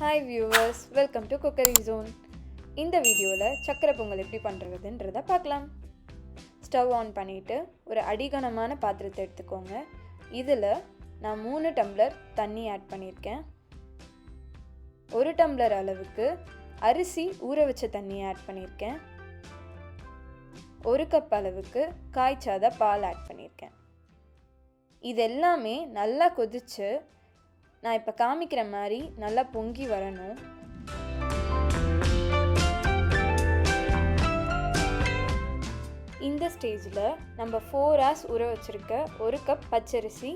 Hi viewers, welcome to Cookery Zone. இந்த வீடியோவில் சக்கரை பொங்கல் எப்படி பண்ணுறதுன்றதை பார்க்கலாம். ஸ்டவ் ஆன் பண்ணிவிட்டு ஒரு அடிகனமான பாத்திரத்தை எடுத்துக்கோங்க. இதில் நான் 3 டம்ளர் தண்ணி ஆட் பண்ணியிருக்கேன். 1 டம்ளர் அளவுக்கு அரிசி ஊற வச்ச தண்ணி ஆட் பண்ணியிருக்கேன். 1 கப் அளவுக்கு காய்ச்சாத பால் ஆட் பண்ணியிருக்கேன். இது எல்லாமே நல்லா கொதிச்சு நான் இப்போ காமிக்கிற மாதிரி நல்லா பொங்கி வரணும். இந்த ஸ்டேஜில் நம்ம 4 hours ஊற வச்சுருக்க 1 கப் பச்சரிசி,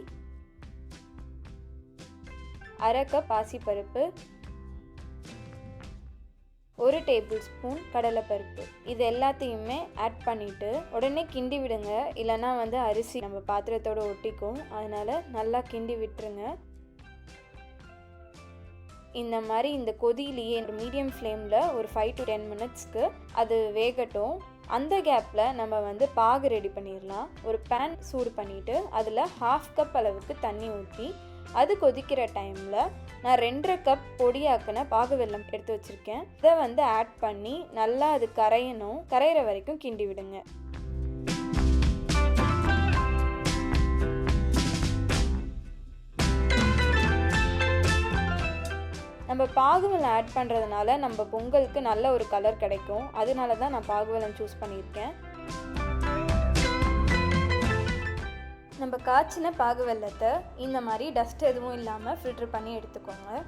1/2 கப் பாசிப்பருப்பு, 1 டேபிள் ஸ்பூன் கடலைப்பருப்பு இது எல்லாத்தையுமே ஆட் பண்ணிவிட்டு உடனே கிண்டி விடுங்க. இல்லைனா அரிசி நம்ம பாத்திரத்தோடு ஒட்டிக்கும். அதனால் நல்லா கிண்டி விட்டுருங்க. இந்த மாதிரி இந்த கொதியிலேயே மீடியம் ஃப்ளேமில் ஒரு 5 to 10 minutesக்கு அது வேகட்டும். அந்த கேப்பில் நம்ம பாகு ரெடி பண்ணிடலாம். ஒரு பேன் சூடு பண்ணிவிட்டு அதில் 1/2 கப் அளவுக்கு தண்ணி ஊற்றி அது கொதிக்கிற டைமில் நான் 2.5 கப் பொடியாக்கின பாகு வெல்லம் எடுத்து வச்சுருக்கேன். இதை ஆட் பண்ணி நல்லா அது கரையிற வரைக்கும் கிண்டி விடுங்க. நம்ம பாகுவெல்லம் ஆட் பண்ணுறதுனால நம்ம பொங்கலுக்கு நல்ல ஒரு கலர் கிடைக்கும். அதனால தான் நான் பாகுவெல்லம் சூஸ் பண்ணியிருக்கேன். நம்ம காய்ச்சின பாகு வெல்லத்தை இந்த மாதிரி டஸ்ட் எதுவும் இல்லாமல் ஃபில்டர் பண்ணி எடுத்துக்கோங்க.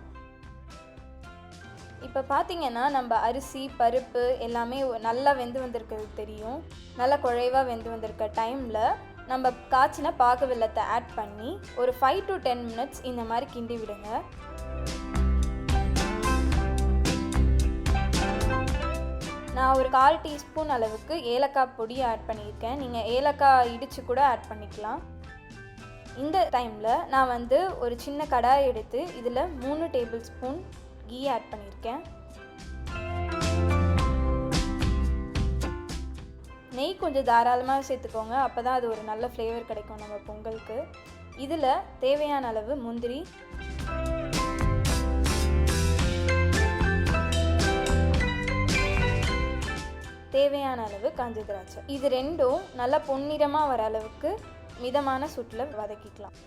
இப்போ பார்த்தீங்கன்னா நம்ம அரிசி பருப்பு எல்லாமே நல்லா வெந்து வந்திருக்கிறது தெரியும். நல்லா குழைவாக வெந்து வந்திருக்க டைமில் நம்ம காய்ச்சின பாகு வெல்லத்தை ஆட் பண்ணி ஒரு 5 to 10 minutes இந்த மாதிரி கிண்டி விடுங்க. நான் ஒரு 1/4 டீஸ்பூன் அளவுக்கு ஏலக்காய் பொடியை ஆட் பண்ணியிருக்கேன். நீங்கள் ஏலக்காய் இடித்து கூட ஆட் பண்ணிக்கலாம். இந்த டைமில் நான் ஒரு சின்ன கடாய் எடுத்து இதில் 3 டேபிள் ஸ்பூன் கீ ஆட் பண்ணியிருக்கேன். நெய் கொஞ்சம் தாராளமாக சேர்த்துக்கோங்க. அப்போ தான் அது ஒரு நல்ல ஃப்ளேவர் கிடைக்கும் நம்ம பொங்கலுக்கு. இதில் தேவையான அளவு முந்திரி, தேவையான அளவு காஞ்ச திராட்சை, இது ரெண்டும் நல்லா பொன்னிறமாக வர அளவுக்கு மிதமான சூட்டில் வதக்கிக்கலாம்.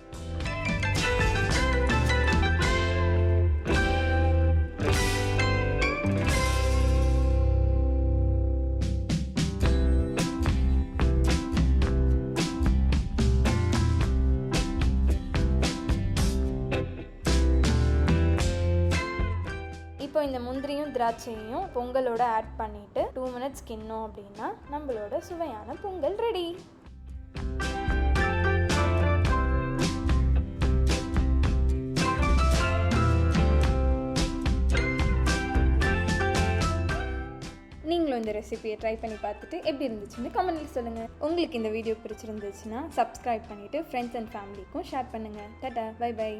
இப்போ இந்த முந்திரியும் திராட்சையும் பொங்கலோட ஆட் பண்ணிவிட்டு 2 minutes கிண்ணோம் அப்படின்னா நம்மளோட சுவையான பொங்கல் ரெடி. நீங்களும் இந்த ரெசிபியை ட்ரை பண்ணி பார்த்துட்டு எப்படி இருந்துச்சுன்னு கமெண்ட்டில் சொல்லுங்கள். உங்களுக்கு இந்த வீடியோ பிடிச்சிருந்துச்சுன்னா சப்ஸ்கிரைப் பண்ணிவிட்டு ஃப்ரெண்ட்ஸ் அண்ட் ஃபேமிலிக்கும் ஷேர் பண்ணுங்கள். Tata, bye by.